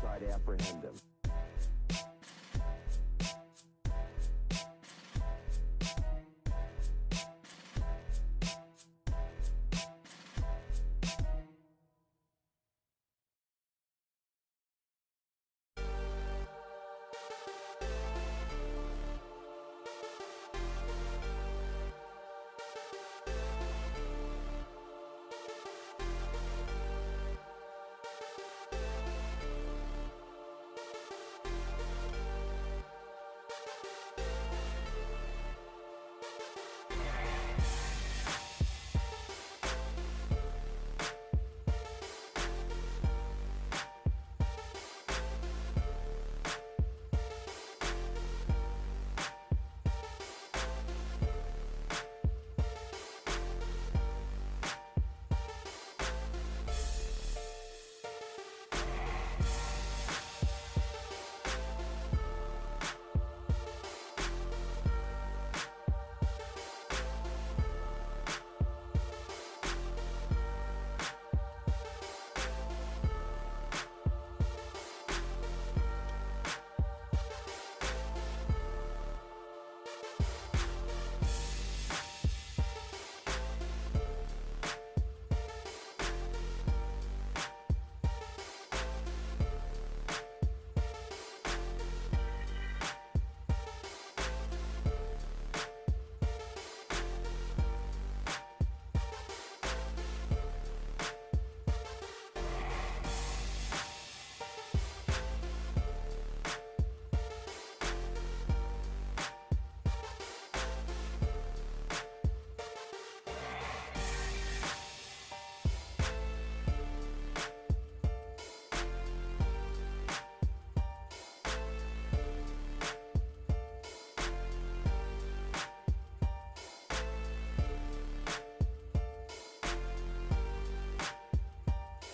try to apprehend him.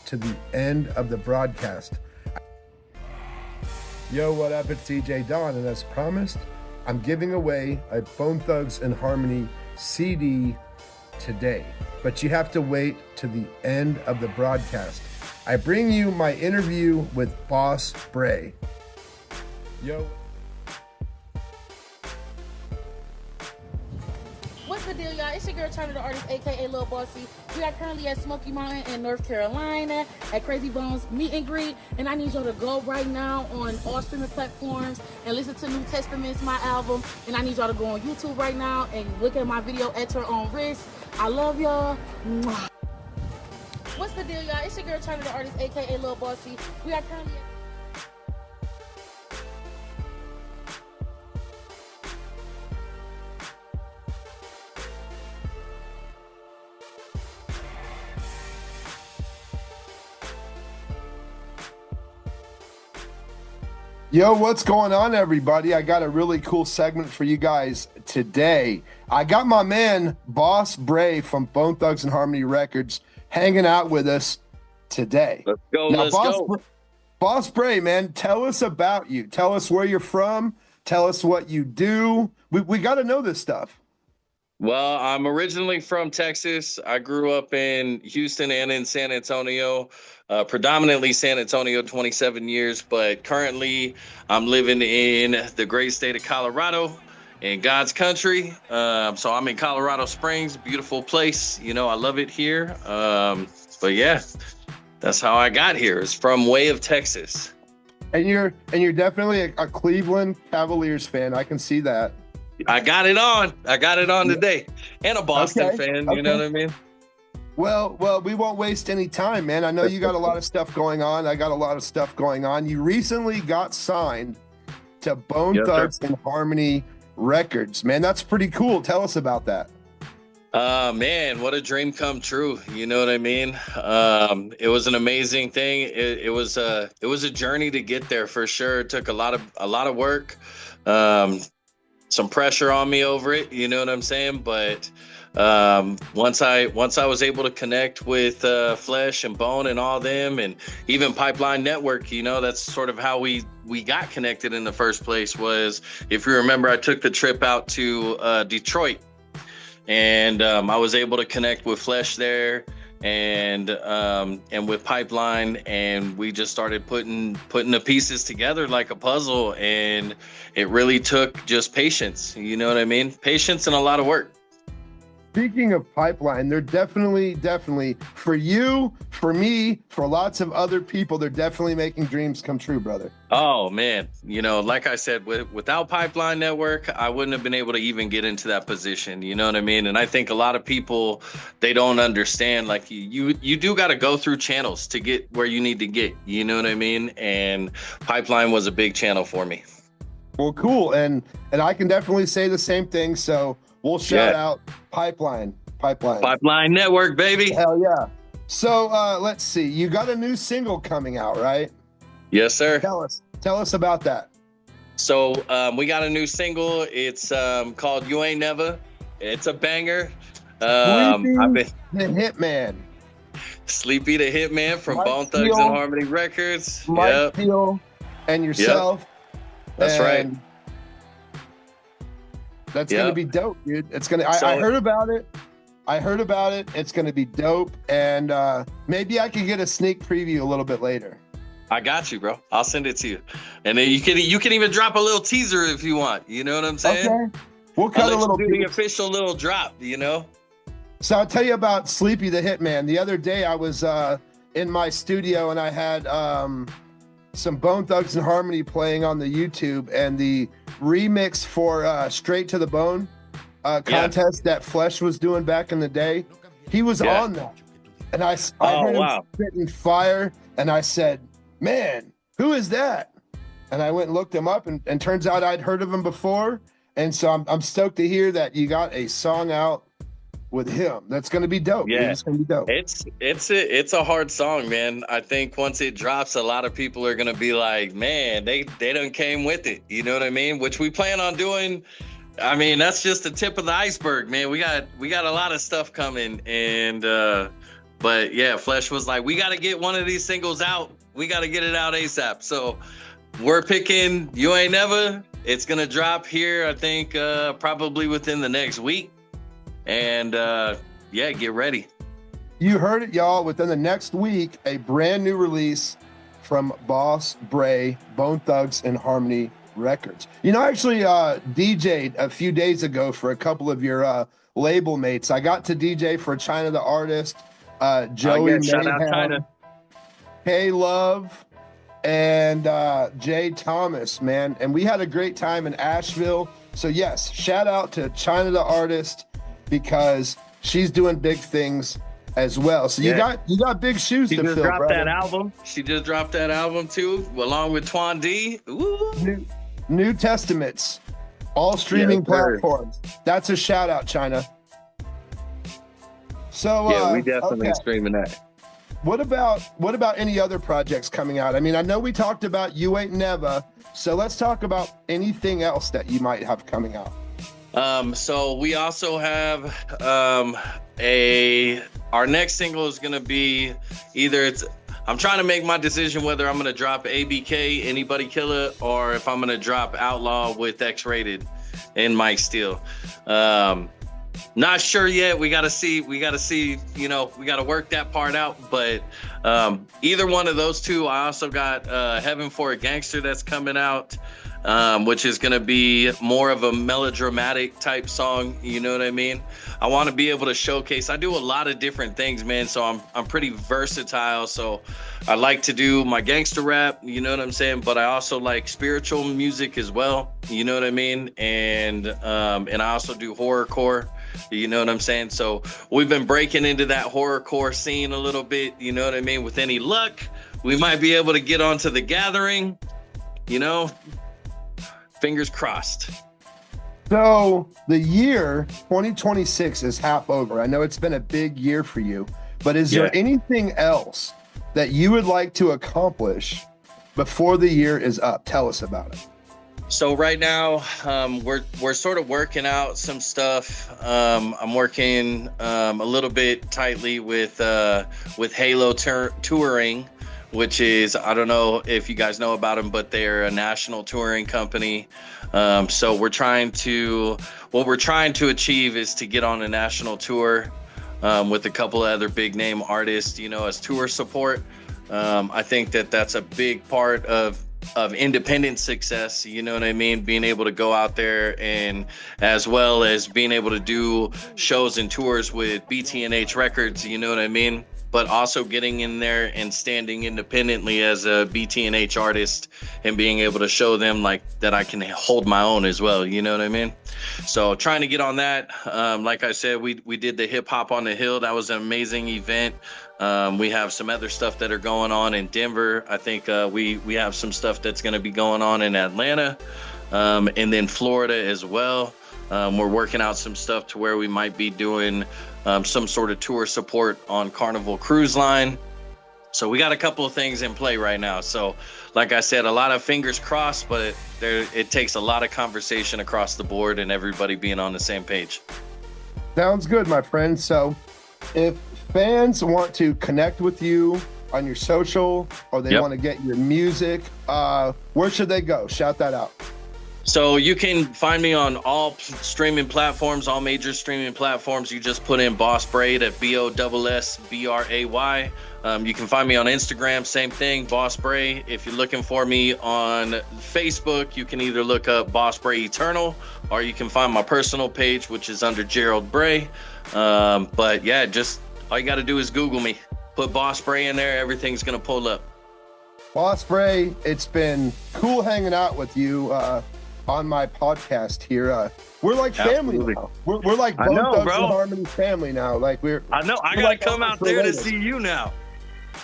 To the end of the broadcast. Yo, what up? It's DJ Don, and as promised, I'm giving away a Bone Thugs and Harmony CD today, but you have to wait to the end of the broadcast. I bring you my interview with Boss BRAY. Yo. What's the deal, y'all? It's your girl, China the Artist, aka Lil Bossy. We are currently at Smoky Mountain in North Carolina at Crazy Bones Meet and Greet, and I need y'all to go right now on all streaming platforms and listen to New Testaments, my album. And I need y'all to go on YouTube right now and look at my video At Your Own Risk. I love y'all. Mwah. What's the deal, y'all? It's your girl, China the Artist, aka Lil Bossy. We are currently at Yo, what's going on, everybody? I got a really cool segment for you guys today. I got my man, Boss BRAY from Bone Thugs and Harmony Records, hanging out with us today. Let's go, now, let's go. Boss BRAY, man, tell us about you. Tell us where you're from. Tell us what you do. We got to know this stuff. Well, I'm originally from Texas. I grew up in Houston and in San Antonio, predominantly San Antonio, 27 years, but currently I'm living in the great state of Colorado, in God's country. So I'm in Colorado Springs, beautiful place. You know, I love it here. But yeah, that's how I got here. It's from way of Texas. And you're definitely a Cleveland Cavaliers fan. I can see that. I got it on. I got it on today. And a Boston fan, you know what I mean? Well, we won't waste any time, man. I know you got a lot of stuff going on. I got a lot of stuff going on. You recently got signed to Bone Thugs and Harmony Records. Man, that's pretty cool. Tell us about that. Man, what a dream come true. You know what I mean? It was an amazing thing. It was a journey to get there for sure. It took a lot of work. Some pressure on me over it, you know what I'm saying? But once I was able to connect with Flesh and Bone and all them, and even Pipeline Network, you know, that's sort of how we got connected in the first place. Was, if you remember, I took the trip out to Detroit, and I was able to connect with Flesh there, and with Pipeline, and we just started putting the pieces together like a puzzle, and it really took just patience. You know what I mean? Patience and a lot of work. Speaking of Pipeline, they're definitely for you, for me, for lots of other people, they're definitely making dreams come true, brother. Oh man, you know, like I said, without Pipeline Network, I wouldn't have been able to even get into that position. You know what I mean? And I think a lot of people, they don't understand. Like you do got to go through channels to get where you need to get. You know what I mean? And Pipeline was a big channel for me. Well, cool, and I can definitely say the same thing. So we'll shout out Pipeline Network, baby. Hell yeah. So let's see. You got a new single coming out, right? Yes, sir. Tell us about that. So we got a new single. It's called "You Ain't Never." It's a banger. The Hitman. Sleepy the Hitman from Mike Bone Thugs Steele, and Harmony Records. Mike Steele and yourself. Yep. That's right. That's gonna be dope, dude. It's gonna. I heard about it. It's gonna be dope, and maybe I could get a sneak preview a little bit later. I got you, bro. I'll send it to you, and then you can even drop a little teaser if you want. You know what I'm saying? Okay. We'll cut a little. Do the official little drop. You know. So I'll tell you about Sleepy the Hitman. The other day I was in my studio and I had some Bone Thugs and Harmony playing on the YouTube, and the remix for Straight to the Bone contest that Flesh was doing back in the day. He was on that. And I heard him spitting fire, and I said, man, who is that? And I went and looked him up, and turns out I'd heard of him before. And so I'm stoked to hear that you got a song out with him. That's going to be dope. Yeah, it's going to be dope. It's a hard song, man. I think once it drops, a lot of people are going to be like, man, they done came with it. You know what I mean? Which we plan on doing. I mean, that's just the tip of the iceberg, man. We got a lot of stuff coming, and but yeah, Flesh was like, we got to get one of these singles out. We got to get it out ASAP. So we're picking You Ain't Never. It's going to drop here, I think, probably within the next week. And yeah, get ready. You heard it, y'all. Within the next week, a brand new release from Boss BRAY, Bone Thugs and Harmony Records. You know, I actually DJ'd a few days ago for a couple of your label mates. I got to DJ for China the Artist, Joey shout out China. K Love, and Jay Thomas, man. And we had a great time in Asheville. So yes, shout out to China the Artist, because she's doing big things as well. So you got big shoes to fill, brother. She just dropped that album too, along with Twan D. Ooh. New Testaments, all streaming platforms. That's a shout out, China. So yeah, we definitely streaming that. What about any other projects coming out? I mean, I know we talked about You Ain't Never, so let's talk about anything else that you might have coming out. So we also have our next single is gonna be I'm trying to make my decision whether I'm gonna drop ABK, Anybody Killer, or if I'm gonna drop Outlaw with X-Rated and Mike Steele. Not sure yet. We gotta see, you know, we gotta work that part out, but either one of those two. I also got Heaven for a Gangster that's coming out, which is going to be more of a melodramatic type song. You know what I mean? I want to be able to showcase. I do a lot of different things, man. So I'm pretty versatile. So I like to do my gangster rap, you know what I'm saying? But I also like spiritual music as well. You know what I mean? And I also do horrorcore. You know what I'm saying? So we've been breaking into that horrorcore scene a little bit. You know what I mean? With any luck, we might be able to get onto The Gathering, you know? Fingers crossed. So the year 2026 is half over. I know it's been a big year for you, but is there anything else that you would like to accomplish before the year is up? Tell us about it. So right now, we're sort of working out some stuff. I'm working a little bit tightly with Halo Touring, which is, I don't know if you guys know about them, but they're a national touring company. So what we're trying to achieve is to get on a national tour with a couple of other big name artists, you know, as tour support. I think that that's a big part of independent success, you know what I mean? Being able to go out there, and as well as being able to do shows and tours with BT&H Records, you know what I mean? But also getting in there and standing independently as a BT&H artist and being able to show them like that I can hold my own as well, you know what I mean? So trying to get on that. Like I said, we did the Hip Hop on the Hill. That was an amazing event. We have some other stuff that are going on in Denver. I think we have some stuff that's going to be going on in Atlanta, and then Florida as well. We're working out some stuff to where we might be doing some sort of tour support on Carnival Cruise Line. So we got a couple of things in play right now. So like I said, a lot of fingers crossed, but it takes a lot of conversation across the board and everybody being on the same page. Sounds good, my friend. So if fans want to connect with you on your social, or they want to get your music, where should they go? Shout that out. So you can find me on all streaming platforms, all major streaming platforms. You just put in Boss Bray, at BOSSBRAY. You can find me on Instagram, same thing, Boss Bray. If you're looking for me on Facebook, you can either look up Boss Bray Eternal, or you can find my personal page, which is under Gerald Bray. But yeah, just all you got to do is Google me. Put Boss Bray in there, everything's going to pull up. Boss Bray, it's been cool hanging out with you on my podcast here. We're like family now. We're like Bone Thugs and Harmony family now. Like I know. I gotta come out there to see you now.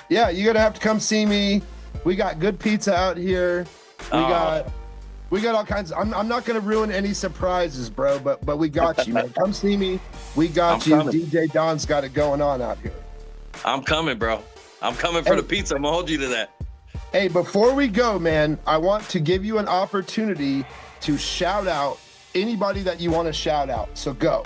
Yeah, you're gonna have to come see me. We got good pizza out here. We got all kinds. I'm not gonna ruin any surprises, bro. But we got you, man. Come see me. We got you. Coming. DJ Don's got it going on out here. I'm coming, bro. I'm coming for the pizza. I'm gonna hold you to that. Hey, before we go, man, I want to give you an opportunity to shout out anybody that you want to shout out. So go.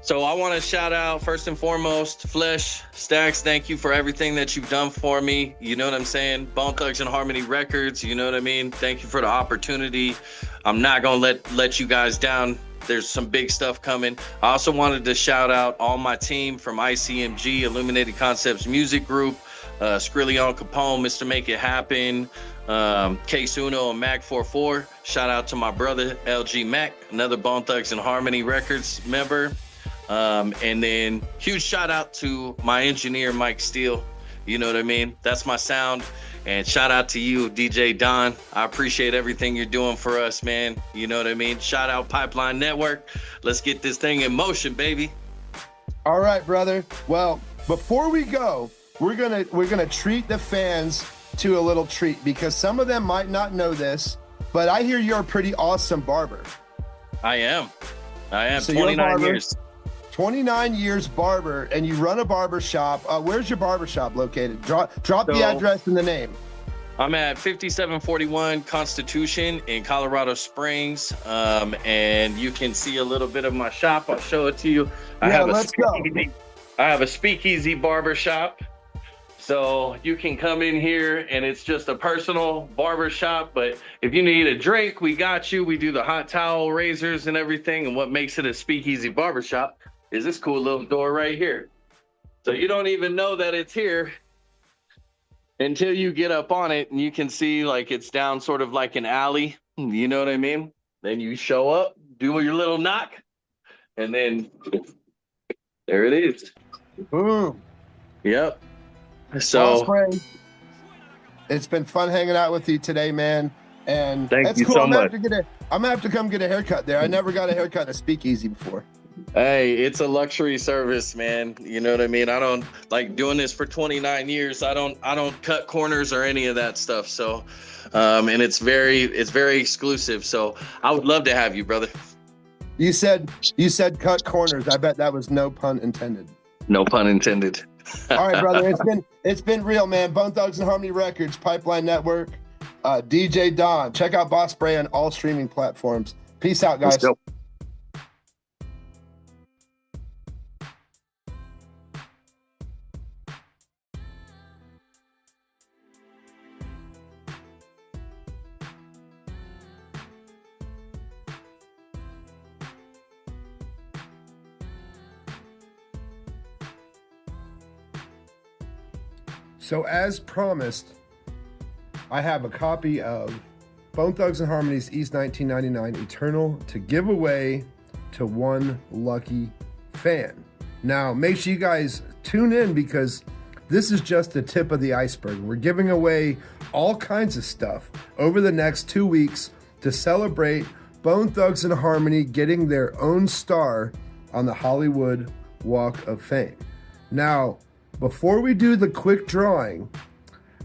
So I want to shout out, first and foremost, Flesh, Stacks. Thank you for everything that you've done for me. You know what I'm saying? Bone Thugs and Harmony Records. You know what I mean? Thank you for the opportunity. I'm not going to let you guys down. There's some big stuff coming. I also wanted to shout out all my team from ICMG, Illuminated Concepts Music Group, Skrillion Capone, Mr. Make It Happen, Case Uno and Mac 44. Shout out to my brother LG Mac, another Bone Thugs and Harmony Records member. And then huge shout out to my engineer Mike Steele. You know what I mean? That's my sound. And shout out to you, DJ Don. I appreciate everything you're doing for us, man. You know what I mean? Shout out Pipeline Network. Let's get this thing in motion, baby. All right, brother. Well, before we go, we're gonna treat the fans to a little treat, because some of them might not know this, but I hear you're a pretty awesome barber. I am. So 29 years. 29 years barber, and you run a barber shop. Where's your barber shop located? Drop the address and the name. I'm at 5741 Constitution in Colorado Springs, and you can see a little bit of my shop. I'll show it to you. Let's go. I have a speakeasy barber shop. So you can come in here and it's just a personal barber shop. But if you need a drink, we got you. We do the hot towel razors and everything. And what makes it a speakeasy barber shop is this cool little door right here. So you don't even know that it's here until you get up on it, and you can see like it's down sort of like an alley. You know what I mean? Then you show up, do your little knock, and then there it is. Boom. Yep. So it's been fun hanging out with you today, man. And thank you so much. I'm gonna have to come get a haircut there. I never got a haircut at a speakeasy before. Hey, it's a luxury service, man. You know what I mean? I don't like doing this for 29 years. I don't cut corners or any of that stuff. So, and it's very exclusive. So I would love to have you, brother. You said cut corners. I bet that was no pun intended. No pun intended. All right, brother. It's been real, man. Bone Thugs and Harmony Records, Pipeline Network, DJ Don. Check out Boss Bray on all streaming platforms. Peace out, guys. Let's go. So as promised, I have a copy of Bone Thugs and Harmony's East 1999 Eternal to give away to one lucky fan. Now, make sure you guys tune in because this is just the tip of the iceberg. We're giving away all kinds of stuff over the next 2 weeks to celebrate Bone Thugs and Harmony getting their own star on the Hollywood Walk of Fame. Now, before we do the quick drawing,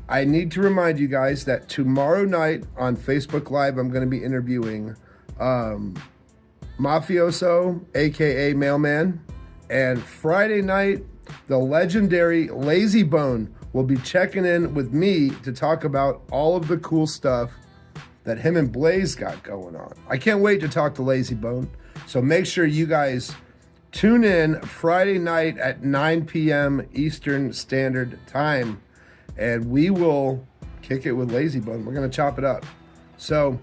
I need to remind you guys that tomorrow night on Facebook Live, I'm going to be interviewing Mafioso, aka Mailman, and Friday night, the legendary Lazy Bone will be checking in with me to talk about all of the cool stuff that him and Blaze got going on. I can't wait to talk to Lazy Bone, so make sure you guys tune in Friday night at 9 p.m. Eastern Standard Time, and we will kick it with Lazy Bone. We're going to chop it up. So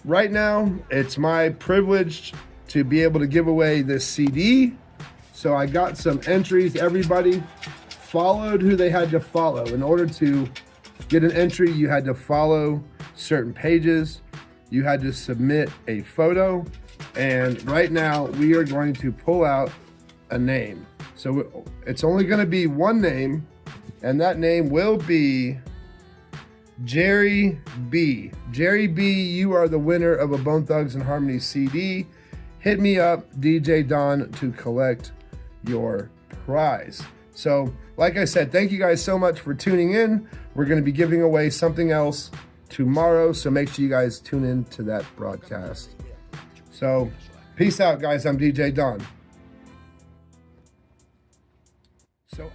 right now, it's my privilege to be able to give away this CD. So I got some entries. Everybody followed who they had to follow. In order to get an entry, you had to follow certain pages. You had to submit a photo. And right now, we are going to pull out a name. So it's only going to be one name, and that name will be Jerry B. Jerry B, you are the winner of a Bone Thugs and Harmony CD. Hit me up, DJ Don, to collect your prize. So, like I said, thank you guys so much for tuning in. We're going to be giving away something else tomorrow, so make sure you guys tune in to that broadcast. So, peace out, guys. I'm DJ Don. So